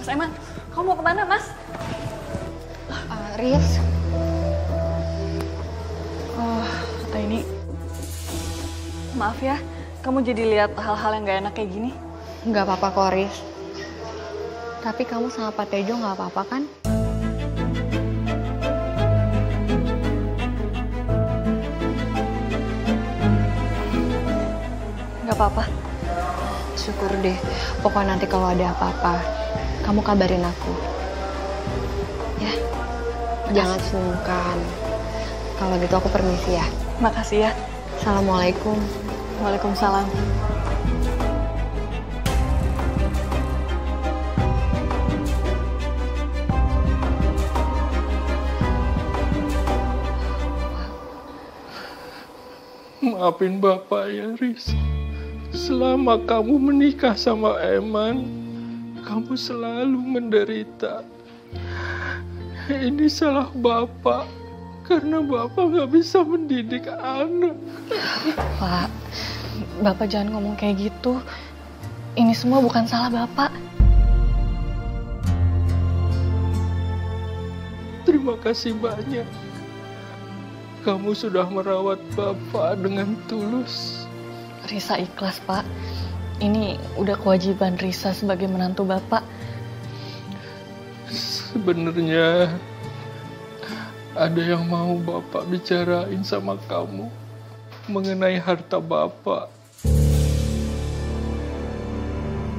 Eman, kamu mau kemana, Mas? Riz. Ini maaf ya, kamu jadi lihat hal-hal yang gak enak kayak gini. Nggak apa-apa kok, Riz. Tapi kamu sama Pak Tejo nggak apa-apa kan? Nggak apa-apa. Syukur deh. Pokoknya nanti kalau ada apa-apa, kamu kabarin aku. Ya, jangan sungkan. Kalau gitu aku permisi ya. Makasih ya. Assalamualaikum. Waalaikumsalam. Maafin Bapak ya, Riz. Selama kamu menikah sama Eman, kamu selalu menderita. Ini salah Bapak, karena Bapak gak bisa mendidik anak. Pak, Bapak jangan ngomong kayak gitu. Ini semua bukan salah Bapak. Terima kasih banyak. Kamu sudah merawat Bapak dengan tulus. Risa ikhlas, Pak. Ini udah kewajiban Risa sebagai menantu Bapak. Sebenarnya ada yang mau Bapak bicarain sama kamu mengenai harta Bapak.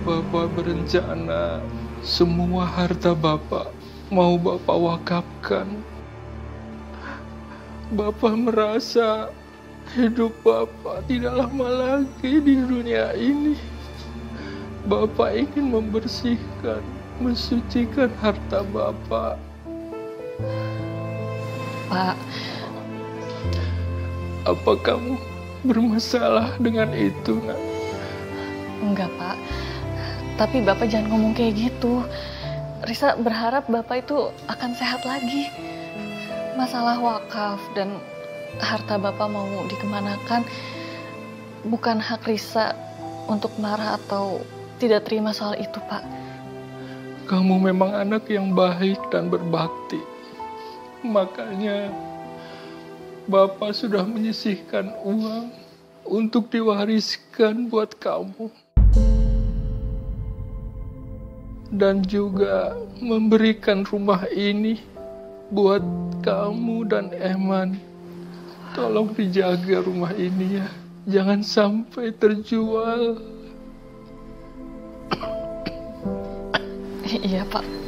Bapak berencana semua harta Bapak mau Bapak wakafkan. Bapak merasa hidup Bapak tidak lama lagi di dunia ini. Bapak ingin membersihkan, mensucikan harta Bapak. Pak, apa kamu bermasalah dengan itu, nak? enggak, Pak. Tapi Bapak jangan ngomong kayak gitu. Risa berharap Bapak itu akan sehat lagi. Masalah wakaf dan harta Bapak mau dikemanakan bukan hak Risa untuk marah atau tidak terima soal itu, Pak. Kamu memang anak yang baik dan berbakti. Makanya Bapak sudah menyisihkan uang untuk diwariskan buat kamu. Dan juga memberikan rumah ini buat kamu dan Eman. Tolong dijaga rumah ini ya. Jangan sampai terjual. Iya, Pak.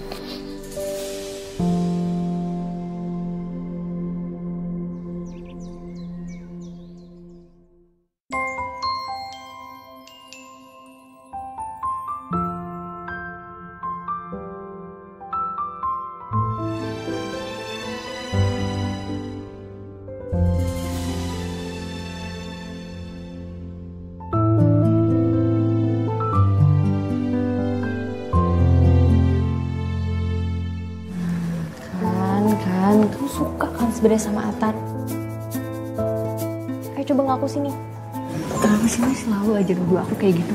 Kamu suka kan sebenarnya sama Atar? Ayo coba ngaku sini. Kamu selalu aja nuduh aku kayak gitu.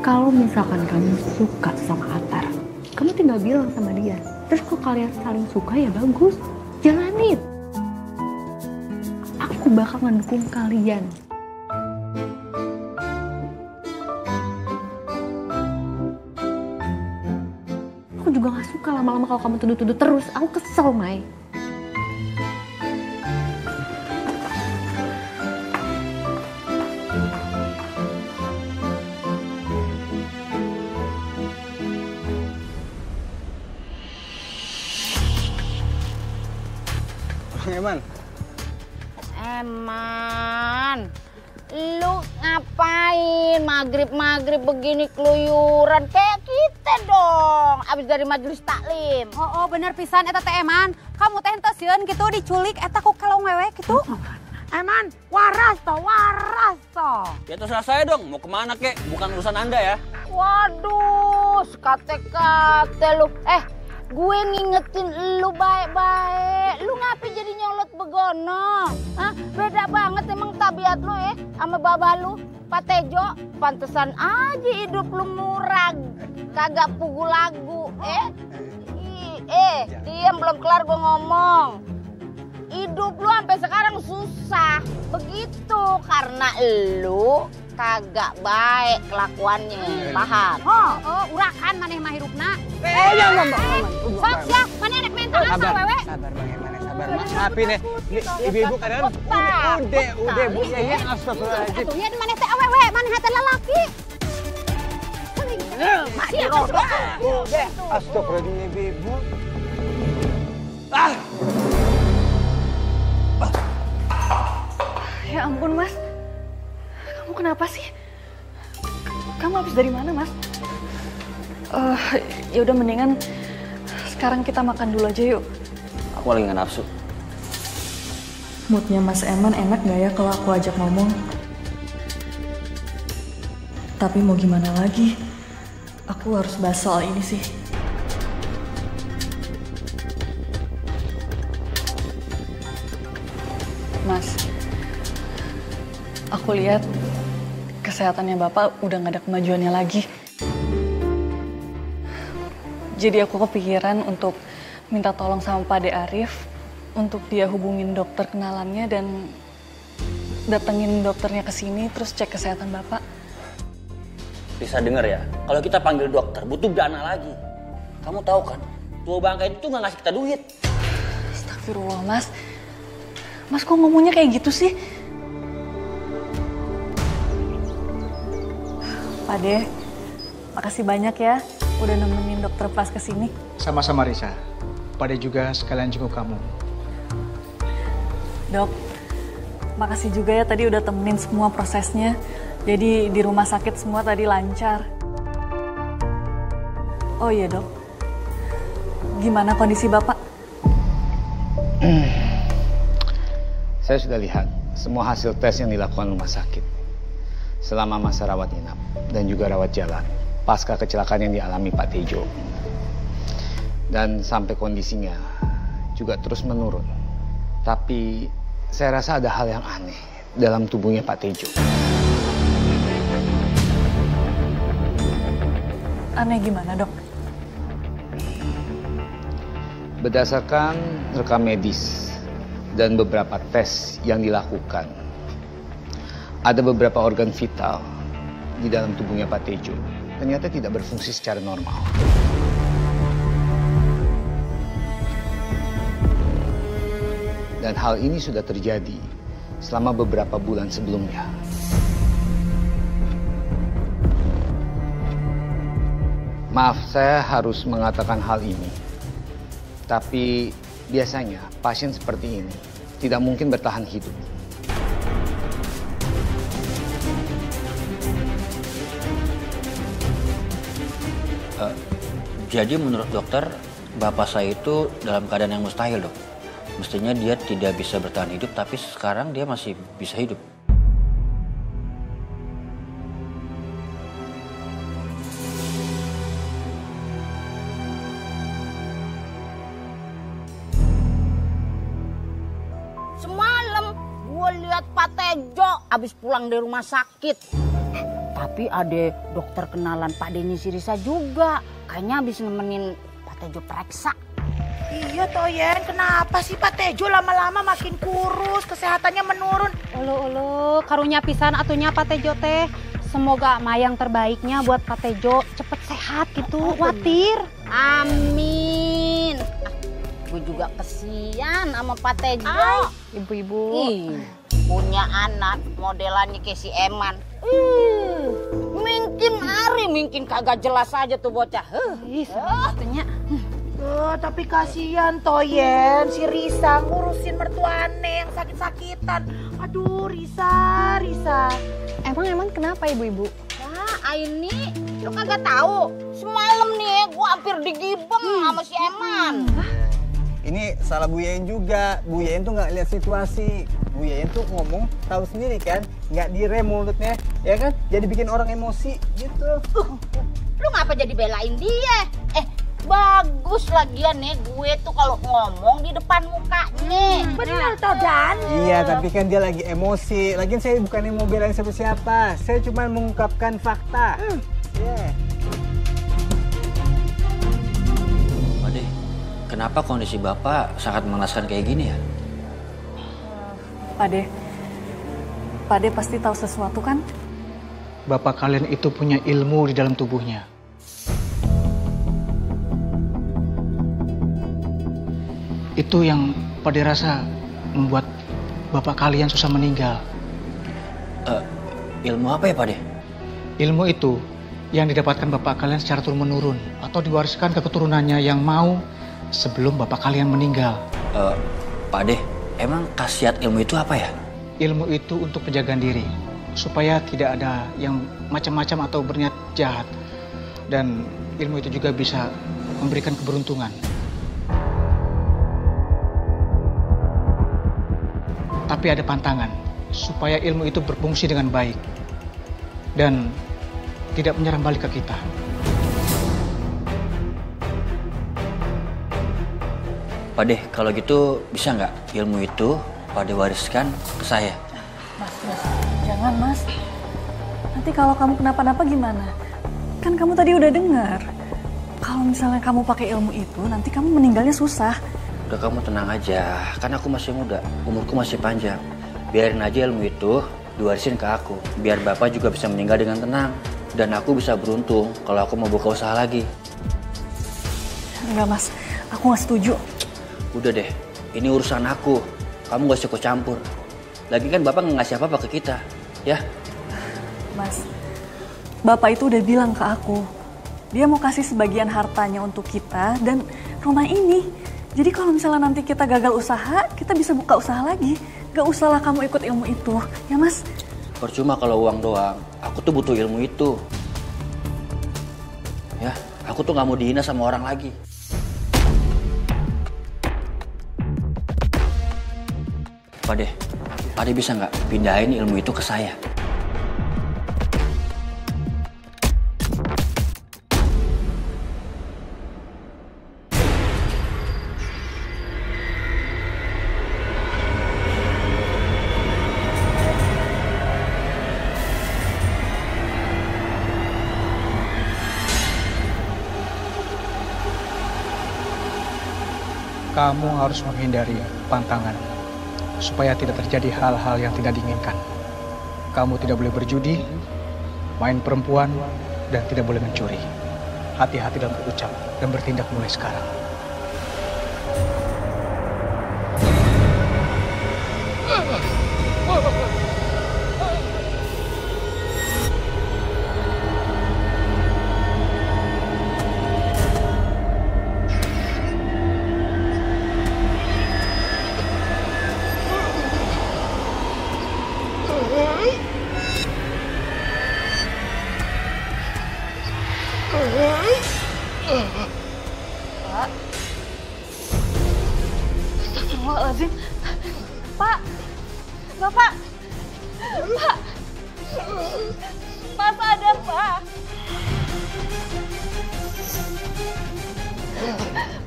Kalau misalkan kamu suka sama Atar, kamu tinggal bilang sama dia. Terus kalau kalian saling suka ya bagus, jalanin. Aku bakal mendukung kalian. Aku juga gak suka lama-lama kalau kamu tuduh-tuduh terus. Aku kesel, Mai. Eman. Eman, lu ngapain maghrib begini keluyuran kayak kita dong abis dari majelis taklim. Oh bener pisan eta teh Eman, kamu teh henteu sieun gitu diculik eta ku kalong wewe gitu. Eman, waras toh. Ya terserah saya dong, mau kemana kek? Bukan urusan Anda ya. Waduh, kate lu. gue ngingetin lu baik-baik. Lu ngapain jadi nyolot begono? Hah? Beda banget emang tabiat lu ya sama baba lu, Pak Tejo. Pantesan aja hidup lu murah, kagak pugu lagu. Diam, belum kelar gue ngomong. Hidup lu sampai sekarang susah begitu karena lu kagak baik kelakuannya, paham? Oh, urakan maneh mah hirupna. Sok sia, maneh rek mental apa wewe? Sabar bagaimana sabar. Maafin ya. Ibu-ibu kadang udah Bu Yaya astagfirullahaladzim. Atuh nya maneh teh awewe, maneh teh lalaki. Udah astagfirullahaladzim ibu. Ya ampun, Mas. Kamu kenapa sih? Kamu habis dari mana, Mas? Ya udah mendingan sekarang kita makan dulu aja yuk. Aku lagi nggak nafsu. Moodnya Mas Eman enak gak ya kalau aku ajak ngomong? Tapi mau gimana lagi? Aku harus bahas soal ini sih. Mas, aku lihat kesehatannya Bapak udah gak ada kemajuannya lagi. Jadi aku kepikiran untuk minta tolong sama Pak De Arif untuk dia hubungin dokter kenalannya dan datengin dokternya ke sini terus cek kesehatan Bapak. Bisa denger ya, kalau kita panggil dokter butuh dana lagi. Kamu tahu kan, tua bangka itu tuh nggak ngasih kita duit. Astagfirullah, Mas. Mas kok ngomongnya kayak gitu sih? Pak De, makasih banyak ya udah nemenin dokter Pras ke sini. Sama-sama Risa. Pada juga sekalian jenguk kamu. Dok, makasih juga ya tadi udah temenin semua prosesnya. Jadi di rumah sakit semua tadi lancar. Oh iya dok, gimana kondisi Bapak? Saya sudah lihat semua hasil tes yang dilakukan rumah sakit selama masa rawat inap dan juga rawat jalan pasca kecelakaan yang dialami Pak Tejo. Dan sampai kondisinya juga terus menurun. Tapi saya rasa ada hal yang aneh dalam tubuhnya Pak Tejo. Aneh gimana dok? Berdasarkan rekam medis dan beberapa tes yang dilakukan, ada beberapa organ vital di dalam tubuhnya Pak Tejo ternyata tidak berfungsi secara normal. Dan hal ini sudah terjadi selama beberapa bulan sebelumnya. Maaf, saya harus mengatakan hal ini. Tapi biasanya pasien seperti ini tidak mungkin bertahan hidup. Jadi menurut dokter, bapak saya itu dalam keadaan yang mustahil dok. Mestinya dia tidak bisa bertahan hidup, tapi sekarang dia masih bisa hidup. Semalam gue lihat Pak Tejo abis pulang dari rumah sakit. Tapi ada dokter kenalan Pak Denny Sirisa juga. Kayaknya abis nemenin Pak Tejo periksa. Iya Toyen, kenapa sih Pak Tejo lama-lama makin kurus, kesehatannya menurun? Ulu, karunya pisan atunya Pak Tejo teh. Semoga mayang terbaiknya buat Pak Tejo cepet sehat gitu, khawatir. Amin. Gue juga kesian sama Pak Tejo. Ibu-ibu. Punya anak modelannya kayak si Eman. Mungkin kagak jelas aja tuh bocah. Satunya. Tapi kasihan Toyen, si Risa ngurusin mertuane yang sakit-sakitan. Aduh Risa. Emang kenapa ibu-ibu? Nah, ini lu kagak tahu. Semalam nih gua hampir digibeng sama si Eman. Ini salah Bu Yayan juga. Bu Yayan tuh nggak lihat situasi. Bu Yayan tuh ngomong tahu sendiri kan, nggak direm mulutnya, ya kan? Jadi bikin orang emosi gitu. Lu ngapa jadi belain dia? Bagus lagian nih gue tuh kalau ngomong di depan muka nih. Bener toh Dan? Iya, tapi kan dia lagi emosi. Lagian saya bukannya mau belain siapa-siapa. Saya cuma mengungkapkan fakta. Yeah. Pade, kenapa kondisi Bapak sangat mengenaskan kayak gini ya? Pade pasti tahu sesuatu kan? Bapak kalian itu punya ilmu di dalam tubuhnya. Itu yang Pade rasa membuat bapak kalian susah meninggal. Ilmu apa ya, Pade? Ilmu itu yang didapatkan bapak kalian secara turun-menurun atau diwariskan ke keturunannya yang mau sebelum bapak kalian meninggal. Pade, emang khasiat ilmu itu apa ya? Ilmu itu untuk penjagaan diri, supaya tidak ada yang macam-macam atau berniat jahat. Dan ilmu itu juga bisa memberikan keberuntungan. Tapi ada pantangan, supaya ilmu itu berfungsi dengan baik dan tidak menyerang balik ke kita. Pade, kalau gitu bisa nggak ilmu itu Pade wariskan ke saya? Mas, jangan Mas. Nanti kalau kamu kenapa-napa gimana? Kan kamu tadi udah dengar. Kalau misalnya kamu pakai ilmu itu, nanti kamu meninggalnya susah. Udah kamu tenang aja, kan aku masih muda, umurku masih panjang. Biarin aja ilmu itu diwarisin ke aku, biar Bapak juga bisa meninggal dengan tenang. Dan aku bisa beruntung kalau aku mau buka usaha lagi. Enggak Mas, aku nggak setuju. Udah deh, ini urusan aku. Kamu gak usah ikut campur. Lagi kan Bapak nggak ngasih apa-apa ke kita, ya? Mas, Bapak itu udah bilang ke aku, dia mau kasih sebagian hartanya untuk kita dan rumah ini. Jadi kalau misalnya nanti kita gagal usaha, kita bisa buka usaha lagi. Gak usahlah kamu ikut ilmu itu, ya Mas? Percuma kalau uang doang, aku tuh butuh ilmu itu. Ya, aku tuh gak mau dihina sama orang lagi. Pade bisa nggak pindahin ilmu itu ke saya? Kamu harus menghindari pantangan, supaya tidak terjadi hal-hal yang tidak diinginkan. Kamu tidak boleh berjudi, main perempuan, dan tidak boleh mencuri. Hati-hati dalam berucap dan bertindak mulai sekarang. Pak. Astagfirullahaladzim. Pak. Bapak. Pak. Mas ada, Pak.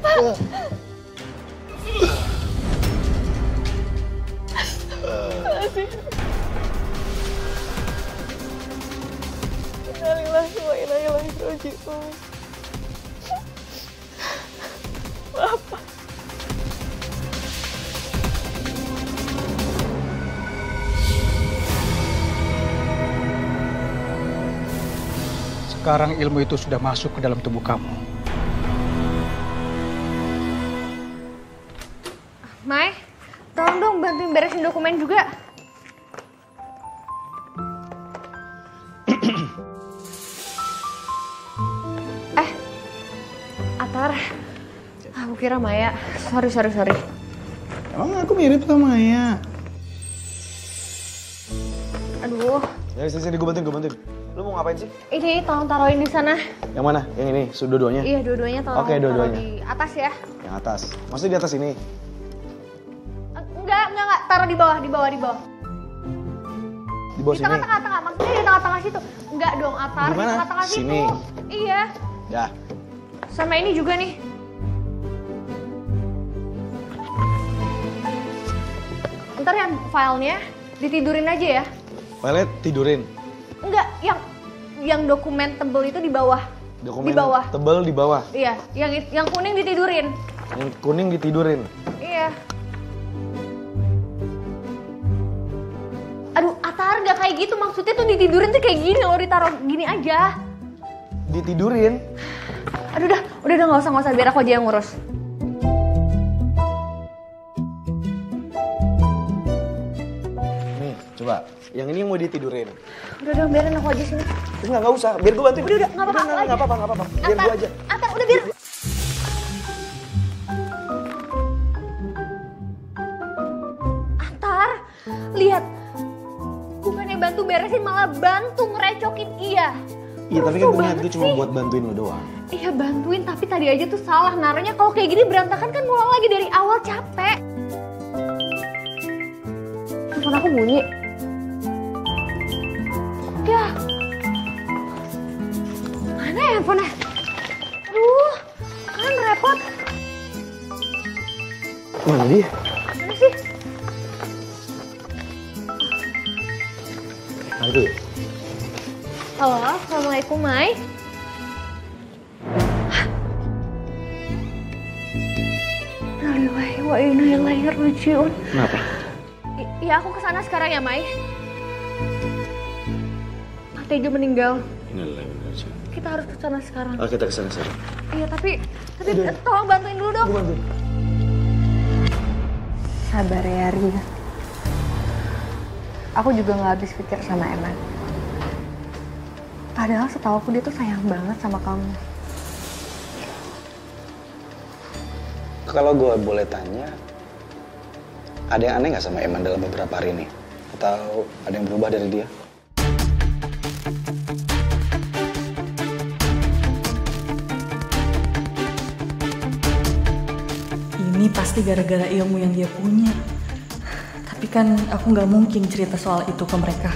Pak. Astagfirullahaladzim. Innalillahi wa inna ilaihi raji'un. Bapak. Sekarang ilmu itu sudah masuk ke dalam tubuh kamu. Mai, tolong dong bantuin beresin dokumen juga. Atar, aku kira Maya. Sorry. Emang aku mirip sama Maya? Aduh. Ya sini gue bantuin. Lu mau ngapain sih? Ini tolong taruhin di sana. Yang mana? Yang ini, dua-duanya? Iya, dua-duanya tolong taruh di atas ya. Yang atas. Maksudnya di atas ini? Enggak. Taruh di bawah. Di bawah di sini? tengah-tengah. Maksudnya di tengah-tengah situ. Enggak dong, Atar. Di mana? Di tengah-tengah situ. Sini. Iya. Ya. sama ini juga nih. Ntar yang filenya ditidurin aja ya. Filenya tidurin? Enggak, yang dokumen tebel itu di bawah. Dokumen di bawah. tebel di bawah? Iya, yang kuning ditidurin. Yang kuning ditidurin? Iya. Aduh, Atar gak kayak gitu, maksudnya tuh ditidurin tuh kayak gini loh, ditaruh gini aja. Ditidurin? Aduh udah gak usah, biar aku aja yang ngurus. Nih, coba. Yang ini yang mau ditidurin. Udah biarin aku aja sini. Enggak usah, biar gue bantuin. Udah, gak apa-apa. Enggak apa-apa. Biar gue aja. Atar, udah biar. Atar, lihat. Bukannya bantu beresin, malah bantu ngerecokin iya. Iya, tapi kan gue niat gue cuma buat bantuin lo doang. Iya bantuin, tapi tadi aja tuh salah naruhnya. Kalau kayak gini berantakan kan ngulang lagi dari awal, capek. Telepon aku bunyi. Ya. Mana ya handphonenya? Aduh, kan repot. Mana dia? Mana sih? Nah itu ya? Halo, Assalamualaikum, Mai. Innalillahi wa inna ilaihi raji'un. Kenapa? Ya aku kesana sekarang ya, Mai. Pak Tejo meninggal. Innalillahi wa inna ilaihi raji'un. Kita harus kesana sekarang. Oh, kita kesana sekarang. Iya, tapi tolong bantuin dulu dong. Gue bantuin. Sabar ya, Ria. Aku juga gak habis pikir sama Eman. Padahal setahu aku dia tuh sayang banget sama kamu. Kalau gue boleh tanya, ada yang aneh gak sama Eman dalam beberapa hari ini? Atau ada yang berubah dari dia? Ini pasti gara-gara ilmu yang dia punya. Tapi kan aku nggak mungkin cerita soal itu ke mereka.